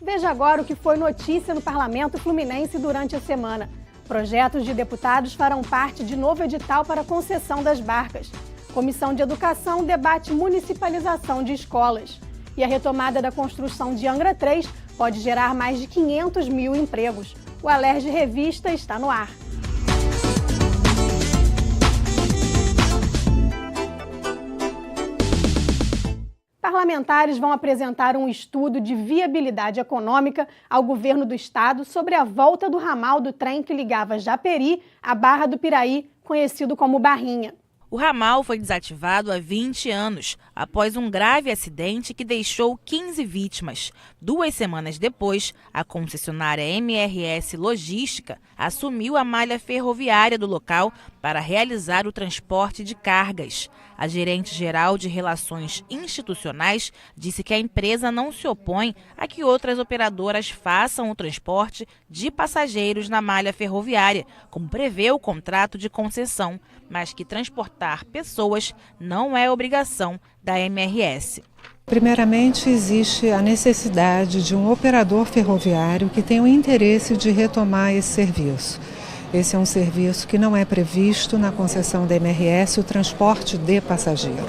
Veja agora o que foi notícia no Parlamento Fluminense durante a semana. Projetos de deputados farão parte de novo edital para concessão das barcas. Comissão de Educação debate municipalização de escolas. E a retomada da construção de Angra 3 pode gerar mais de 500 mil empregos. O Alerj Revista está no ar. Parlamentares vão apresentar um estudo de viabilidade econômica ao governo do estado sobre a volta do ramal do trem que ligava Japeri à Barra do Piraí, conhecido como Barrinha. O ramal foi desativado há 20 anos, após um grave acidente que deixou 15 vítimas. 2 semanas depois, a concessionária MRS Logística assumiu a malha ferroviária do local para realizar o transporte de cargas. A gerente-geral de Relações Institucionais disse que a empresa não se opõe a que outras operadoras façam o transporte de passageiros na malha ferroviária, como prevê o contrato de concessão, mas que transportar pessoas não é obrigação da MRS. Primeiramente, existe a necessidade de um operador ferroviário que tenha o interesse de retomar esse serviço. Esse é um serviço que não é previsto na concessão da MRS, o transporte de passageiro.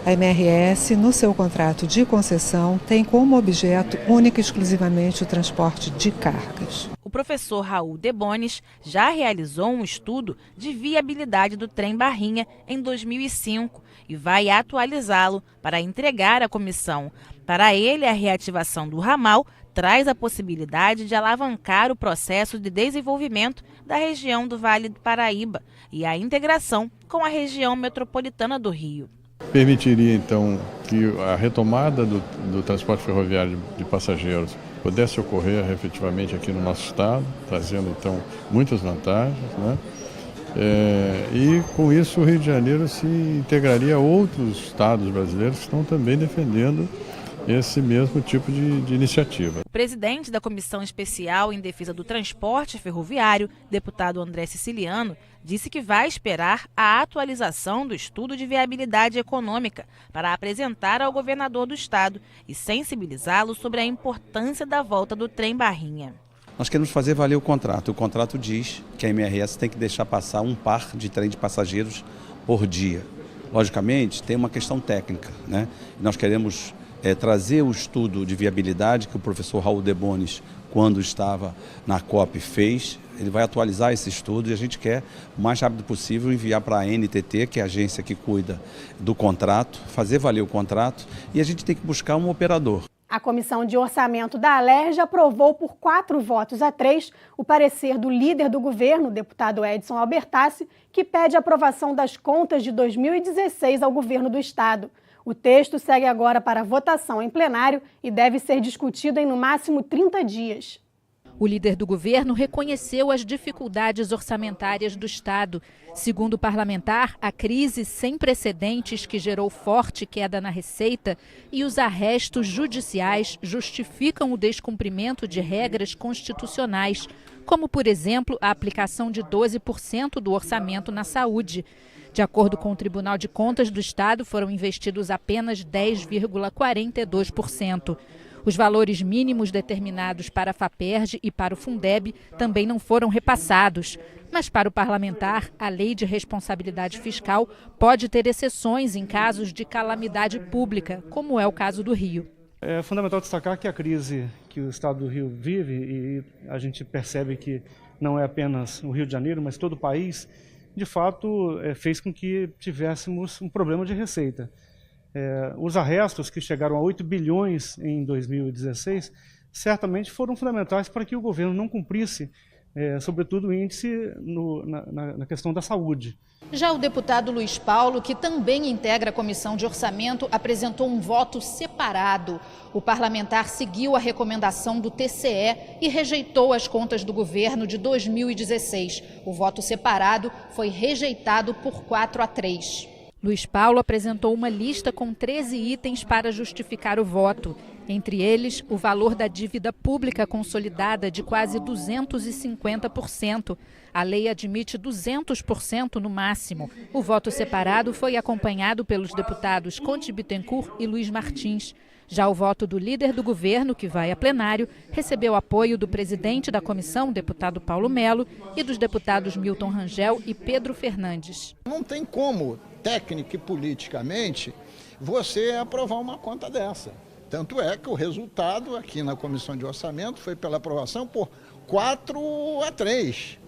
A MRS, no seu contrato de concessão, tem como objeto única e exclusivamente o transporte de cargas. O professor Raul Debonis já realizou um estudo de viabilidade do trem Barrinha em 2005 e vai atualizá-lo para entregar à comissão. Para ele, a reativação do ramal traz a possibilidade de alavancar o processo de desenvolvimento da região do Vale do Paraíba e a integração com a região metropolitana do Rio. Permitiria, então, que a retomada do transporte ferroviário de passageiros pudesse ocorrer efetivamente aqui no nosso estado, trazendo, então, muitas vantagens, né? E, com isso, o Rio de Janeiro se integraria a outros estados brasileiros que estão também defendendo esse mesmo tipo de iniciativa. O presidente da Comissão Especial em Defesa do Transporte Ferroviário, deputado André Siciliano, disse que vai esperar a atualização do estudo de viabilidade econômica para apresentar ao governador do estado e sensibilizá-lo sobre a importância da volta do trem Barrinha. Nós queremos fazer valer o contrato. O contrato diz que a MRS tem que deixar passar um par de trem de passageiros por dia. Logicamente, tem uma questão técnica, né? Nós queremos trazer o estudo de viabilidade que o professor Raul Debonis, quando estava na COP, fez. Ele vai atualizar esse estudo e a gente quer, o mais rápido possível, enviar para a NTT, que é a agência que cuida do contrato, fazer valer o contrato, e a gente tem que buscar um operador. A Comissão de Orçamento da Alerj aprovou por 4-3 o parecer do líder do governo, deputado Edson Albertassi, que pede a aprovação das contas de 2016 ao governo do estado. O texto segue agora para votação em plenário e deve ser discutido em no máximo 30 dias. O líder do governo reconheceu as dificuldades orçamentárias do estado. Segundo o parlamentar, a crise sem precedentes que gerou forte queda na receita e os arrestos judiciais justificam o descumprimento de regras constitucionais, como, por exemplo, a aplicação de 12% do orçamento na saúde. De acordo com o Tribunal de Contas do Estado, foram investidos apenas 10,42%. Os valores mínimos determinados para a FAPERJ e para o Fundeb também não foram repassados. Mas para o parlamentar, a Lei de Responsabilidade Fiscal pode ter exceções em casos de calamidade pública, como é o caso do Rio. É fundamental destacar que a crise que o estado do Rio vive, e a gente percebe que não é apenas o Rio de Janeiro, mas todo o país, de fato, fez com que tivéssemos um problema de receita. Os arrestos, que chegaram a 8 bilhões em 2016, certamente foram fundamentais para que o governo não cumprisse, sobretudo, o índice na questão da saúde. Já o deputado Luiz Paulo, que também integra a Comissão de Orçamento, apresentou um voto separado. O parlamentar seguiu a recomendação do TCE e rejeitou as contas do governo de 2016. O voto separado foi rejeitado por 4-3. Luiz Paulo apresentou uma lista com 13 itens para justificar o voto. Entre eles, o valor da dívida pública consolidada de quase 250%. A lei admite 200% no máximo. O voto separado foi acompanhado pelos deputados Conte Bittencourt e Luiz Martins. Já o voto do líder do governo, que vai a plenário, recebeu apoio do presidente da comissão, deputado Paulo Melo, e dos deputados Milton Rangel e Pedro Fernandes. Não tem como, técnica e politicamente, você aprovar uma conta dessa. Tanto é que o resultado aqui na Comissão de Orçamento foi pela aprovação por 4-3.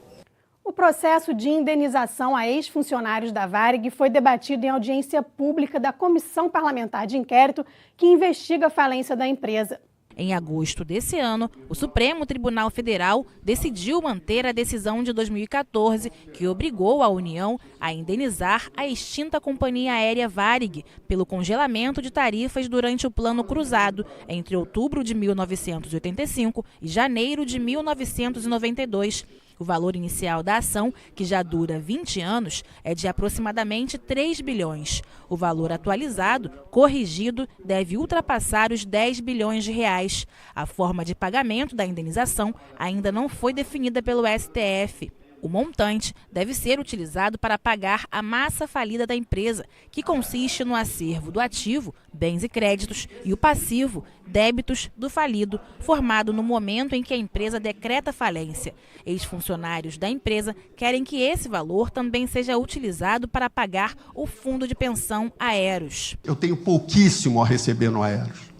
O processo de indenização a ex-funcionários da Varig foi debatido em audiência pública da Comissão Parlamentar de Inquérito que investiga a falência da empresa. Em agosto desse ano, o Supremo Tribunal Federal decidiu manter a decisão de 2014 que obrigou a União a indenizar a extinta companhia aérea Varig pelo congelamento de tarifas durante o Plano Cruzado entre outubro de 1985 e janeiro de 1992. O valor inicial da ação, que já dura 20 anos, é de aproximadamente 3 bilhões. O valor atualizado, corrigido, deve ultrapassar os 10 bilhões de reais. A forma de pagamento da indenização ainda não foi definida pelo STF. O montante deve ser utilizado para pagar a massa falida da empresa, que consiste no acervo do ativo, bens e créditos, e o passivo, débitos do falido, formado no momento em que a empresa decreta falência. Ex-funcionários da empresa querem que esse valor também seja utilizado para pagar o fundo de pensão Aeros. Eu tenho pouquíssimo a receber no Aeros.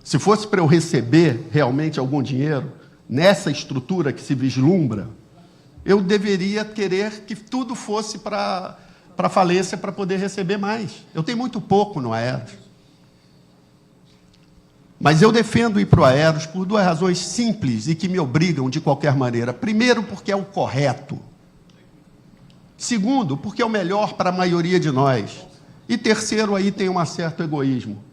Se fosse para eu receber realmente algum dinheiro, nessa estrutura que se vislumbra, eu deveria querer que tudo fosse para falência para poder receber mais. Eu tenho muito pouco no Aeros. Mas eu defendo ir para o Aeros por duas razões simples e que me obrigam de qualquer maneira. Primeiro, porque é o correto. Segundo, porque é o melhor para a maioria de nós. E terceiro, aí tem um certo egoísmo.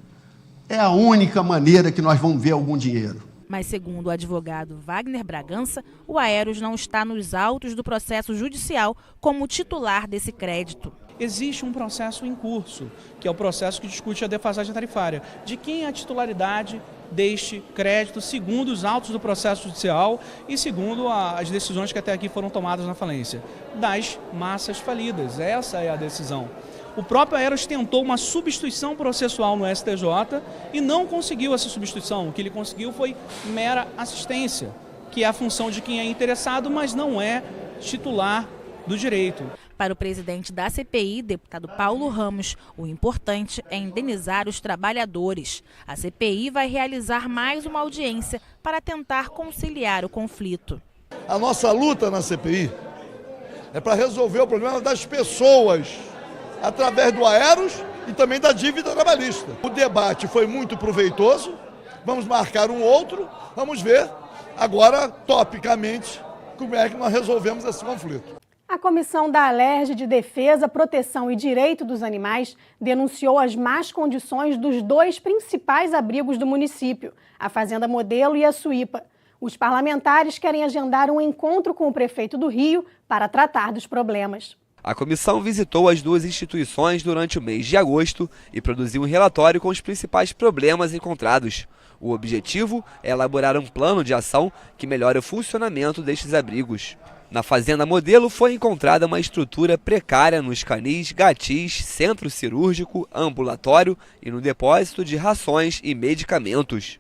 É a única maneira que nós vamos ver algum dinheiro. Mas, segundo o advogado Wagner Bragança, o Aeros não está nos autos do processo judicial como titular desse crédito. Existe um processo em curso, que é o processo que discute a defasagem tarifária. De quem é a titularidade deste crédito, segundo os autos do processo judicial e segundo as decisões que até aqui foram tomadas na falência? Das massas falidas. Essa é a decisão. O próprio Aeros tentou uma substituição processual no STJ e não conseguiu essa substituição. O que ele conseguiu foi mera assistência, que é a função de quem é interessado, mas não é titular do direito. Para o presidente da CPI, deputado Paulo Ramos, o importante é indenizar os trabalhadores. A CPI vai realizar mais uma audiência para tentar conciliar o conflito. A nossa luta na CPI é para resolver o problema das pessoas, através do Aeros e também da dívida trabalhista. O debate foi muito proveitoso, vamos marcar um outro, vamos ver agora, topicamente, como é que nós resolvemos esse conflito. A Comissão da Alerj de Defesa, Proteção e Direito dos Animais denunciou as más condições dos dois principais abrigos do município, a Fazenda Modelo e a Suípa. Os parlamentares querem agendar um encontro com o prefeito do Rio para tratar dos problemas. A comissão visitou as duas instituições durante o mês de agosto e produziu um relatório com os principais problemas encontrados. O objetivo é elaborar um plano de ação que melhore o funcionamento destes abrigos. Na Fazenda Modelo foi encontrada uma estrutura precária nos canis, gatis, centro cirúrgico, ambulatório e no depósito de rações e medicamentos.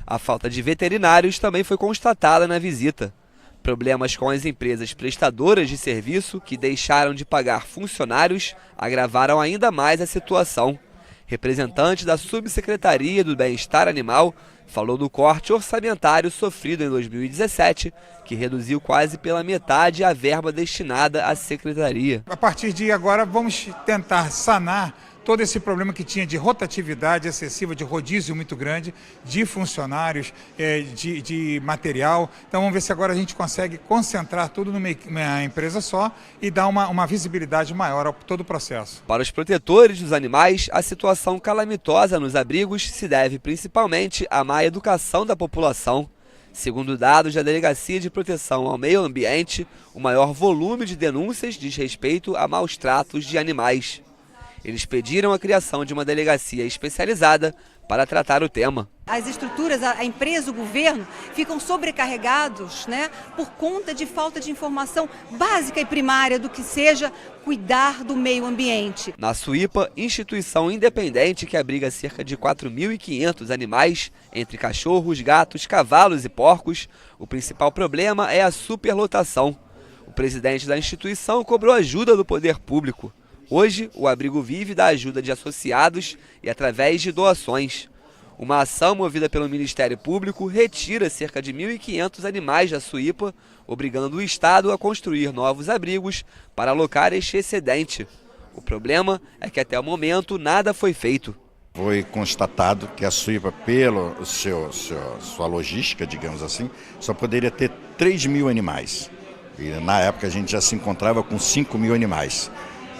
A falta de veterinários também foi constatada na visita. Problemas com as empresas prestadoras de serviço que deixaram de pagar funcionários agravaram ainda mais a situação. Representante da Subsecretaria do Bem-Estar Animal falou do corte orçamentário sofrido em 2017, que reduziu quase pela metade a verba destinada à secretaria. A partir de agora vamos tentar sanar todo esse problema que tinha de rotatividade excessiva, de rodízio muito grande, de funcionários, de material. Então vamos ver se agora a gente consegue concentrar tudo numa empresa só e dar uma visibilidade maior a todo o processo. Para os protetores dos animais, a situação calamitosa nos abrigos se deve principalmente à má educação da população. Segundo dados da Delegacia de Proteção ao Meio Ambiente, o maior volume de denúncias diz respeito a maus tratos de animais. Eles pediram a criação de uma delegacia especializada para tratar o tema. As estruturas, a empresa, o governo, ficam sobrecarregados, por conta de falta de informação básica e primária do que seja cuidar do meio ambiente. Na Suípa, instituição independente que abriga cerca de 4.500 animais, entre cachorros, gatos, cavalos e porcos, o principal problema é a superlotação. O presidente da instituição cobrou ajuda do poder público. Hoje, o abrigo vive da ajuda de associados e através de doações. Uma ação movida pelo Ministério Público retira cerca de 1.500 animais da Suípa, obrigando o Estado a construir novos abrigos para alocar este excedente. O problema é que até o momento nada foi feito. Foi constatado que a Suípa, pela sua logística, digamos assim, só poderia ter 3.000 animais. E na época a gente já se encontrava com 5.000 animais.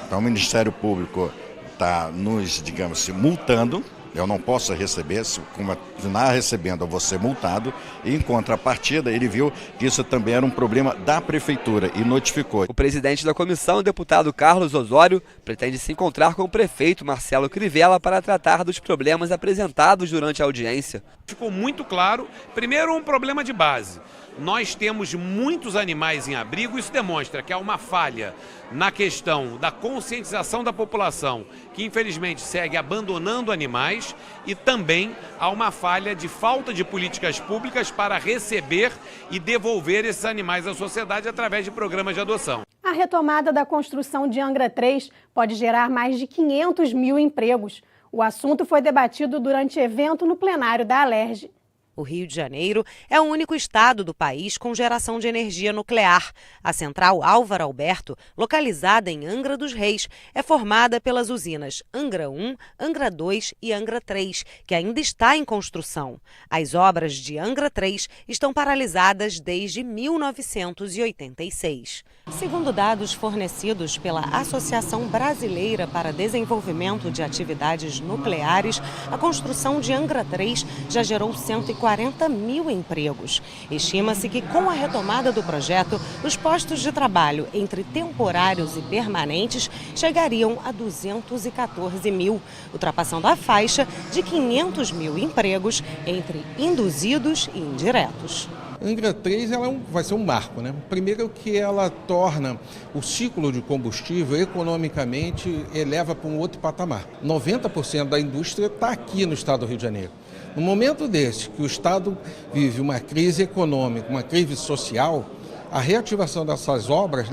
Então o Ministério Público está nos, digamos assim, multando. Eu não posso receber, se continuar recebendo, eu vou ser multado. E em contrapartida, ele viu que isso também era um problema da Prefeitura e notificou. O presidente da comissão, o deputado Carlos Osório, pretende se encontrar com o prefeito Marcelo Crivella para tratar dos problemas apresentados durante a audiência. Ficou muito claro, primeiro, um problema de base. Nós temos muitos animais em abrigo, isso demonstra que há uma falha na questão da conscientização da população, que infelizmente segue abandonando animais, e também há uma falha de falta de políticas públicas para receber e devolver esses animais à sociedade através de programas de adoção. A retomada da construção de Angra 3 pode gerar mais de 500 mil empregos. O assunto foi debatido durante evento no plenário da Alerj. O Rio de Janeiro é o único estado do país com geração de energia nuclear. A central Álvaro Alberto, localizada em Angra dos Reis, é formada pelas usinas Angra 1, Angra 2 e Angra 3, que ainda está em construção. As obras de Angra 3 estão paralisadas desde 1986. Segundo dados fornecidos pela Associação Brasileira para Desenvolvimento de Atividades Nucleares, a construção de Angra 3 já gerou 140 mil empregos. Estima-se que, com a retomada do projeto, os postos de trabalho entre temporários e permanentes chegariam a 214 mil, ultrapassando a faixa de 500 mil empregos entre induzidos e indiretos. Angra 3 vai ser um marco, né? Primeiro que ela torna o ciclo de combustível economicamente, eleva para um outro patamar. 90% da indústria está aqui no estado do Rio de Janeiro. No momento desse, que o estado vive uma crise econômica, uma crise social, a reativação dessas obras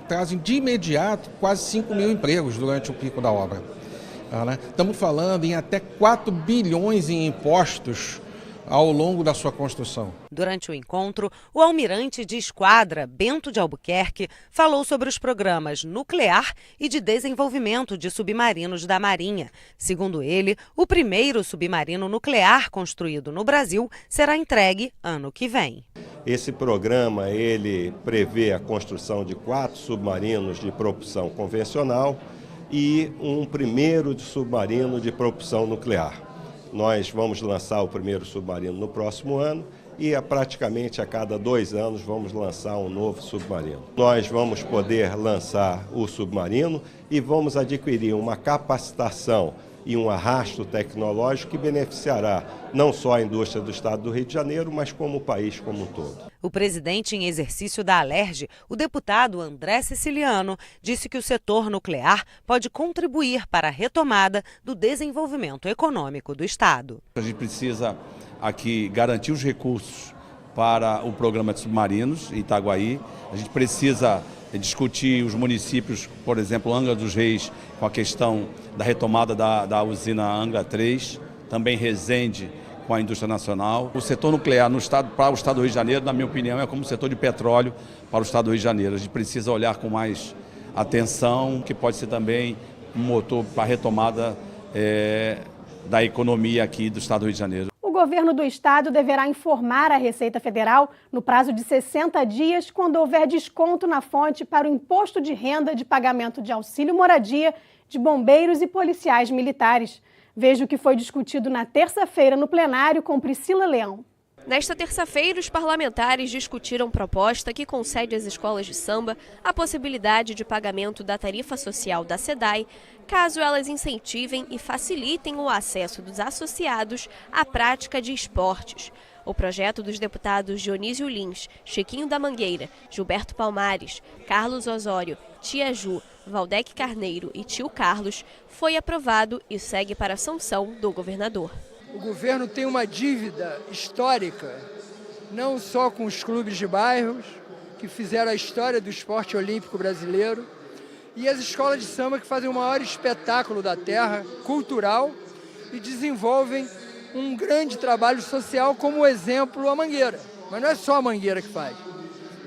trazem de imediato quase 5 mil empregos durante o pico da obra. Estamos falando em até 4 bilhões em impostos ao longo da sua construção. Durante o encontro, o almirante de esquadra Bento de Albuquerque falou sobre os programas nuclear e de desenvolvimento de submarinos da Marinha. Segundo ele, o primeiro submarino nuclear construído no Brasil será entregue ano que vem. Esse programa ele prevê a construção de 4 submarinos de propulsão convencional e um primeiro submarino de propulsão nuclear. Nós vamos lançar o primeiro submarino no próximo ano e praticamente a cada 2 anos vamos lançar um novo submarino. Nós vamos poder lançar o submarino e vamos adquirir uma capacitação e um arrasto tecnológico que beneficiará não só a indústria do estado do Rio de Janeiro, mas como o país como um todo. O presidente em exercício da Alerj, o deputado André Siciliano, disse que o setor nuclear pode contribuir para a retomada do desenvolvimento econômico do estado. A gente precisa aqui garantir os recursos para o programa de submarinos em Itaguaí. A gente precisa discutir os municípios, por exemplo, Angra dos Reis, com a questão da retomada da usina Angra 3, também Resende com a indústria nacional. O setor nuclear para o estado do Rio de Janeiro, na minha opinião, é como o setor de petróleo para o estado do Rio de Janeiro. A gente precisa olhar com mais atenção, que pode ser também um motor para a retomada da economia aqui do estado do Rio de Janeiro. O governo do estado deverá informar a Receita Federal no prazo de 60 dias quando houver desconto na fonte para o imposto de renda de pagamento de auxílio moradia de bombeiros e policiais militares. Veja o que foi discutido na terça-feira no plenário com Priscila Leão. Nesta terça-feira, os parlamentares discutiram proposta que concede às escolas de samba a possibilidade de pagamento da tarifa social da SEDAI, caso elas incentivem e facilitem o acesso dos associados à prática de esportes. O projeto dos deputados Dionísio Lins, Chiquinho da Mangueira, Gilberto Palmares, Carlos Osório, Tia Ju, Valdec Carneiro e Tio Carlos foi aprovado e segue para a sanção do governador. O governo tem uma dívida histórica, não só com os clubes de bairros, que fizeram a história do esporte olímpico brasileiro, e as escolas de samba, que fazem o maior espetáculo da terra, cultural, e desenvolvem um grande trabalho social, como exemplo a Mangueira. Mas não é só a Mangueira que faz.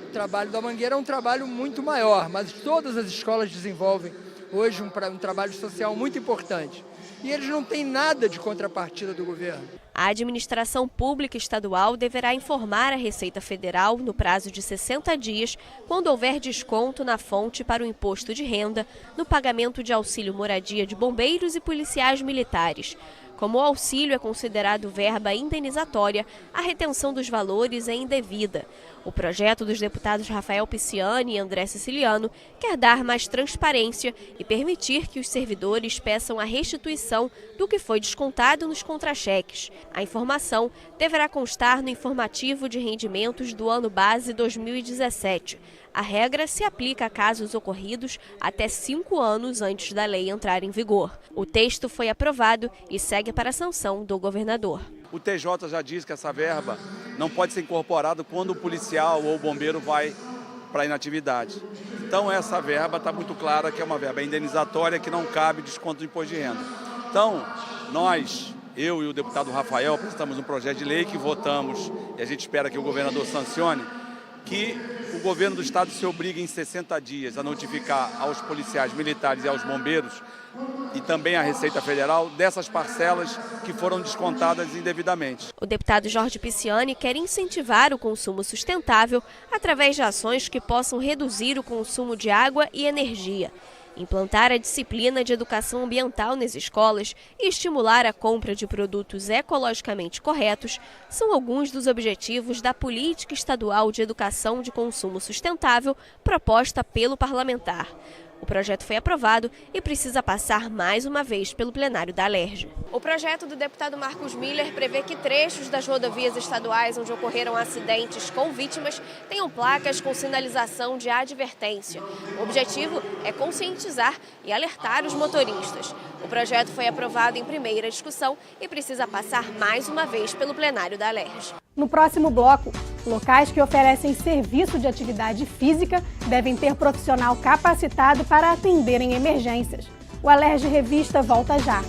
O trabalho da Mangueira é um trabalho muito maior, mas todas as escolas desenvolvem hoje um trabalho social muito importante. E eles não têm nada de contrapartida do governo. A administração pública estadual deverá informar a Receita Federal no prazo de 60 dias, quando houver desconto na fonte para o imposto de renda, no pagamento de auxílio moradia de bombeiros e policiais militares. Como o auxílio é considerado verba indenizatória, a retenção dos valores é indevida. O projeto dos deputados Rafael Pisciani e André Siciliano quer dar mais transparência e permitir que os servidores peçam a restituição do que foi descontado nos contra-cheques. A informação deverá constar no informativo de rendimentos do ano base 2017. A regra se aplica a casos ocorridos até 5 anos antes da lei entrar em vigor. O texto foi aprovado e segue para a sanção do governador. O TJ já diz que essa verba não pode ser incorporada quando o policial ou o bombeiro vai para a inatividade. Então essa verba está muito clara que é uma verba indenizatória que não cabe desconto de imposto de renda. Então eu e o deputado Rafael apresentamos um projeto de lei que votamos e a gente espera que o governador sancione, que o governo do estado se obriga em 60 dias a notificar aos policiais militares e aos bombeiros e também à Receita Federal dessas parcelas que foram descontadas indevidamente. O deputado Jorge Pisciani quer incentivar o consumo sustentável através de ações que possam reduzir o consumo de água e energia. Implantar a disciplina de educação ambiental nas escolas e estimular a compra de produtos ecologicamente corretos são alguns dos objetivos da Política Estadual de Educação de Consumo Sustentável proposta pelo parlamentar. O projeto foi aprovado e precisa passar mais uma vez pelo plenário da Alerj. O projeto do deputado Marcos Miller prevê que trechos das rodovias estaduais onde ocorreram acidentes com vítimas tenham placas com sinalização de advertência. O objetivo é conscientizar e alertar os motoristas. O projeto foi aprovado em primeira discussão e precisa passar mais uma vez pelo plenário da Alerj. No próximo bloco, locais que oferecem serviço de atividade física devem ter profissional capacitado para atender em emergências. O Alerj Revista volta já.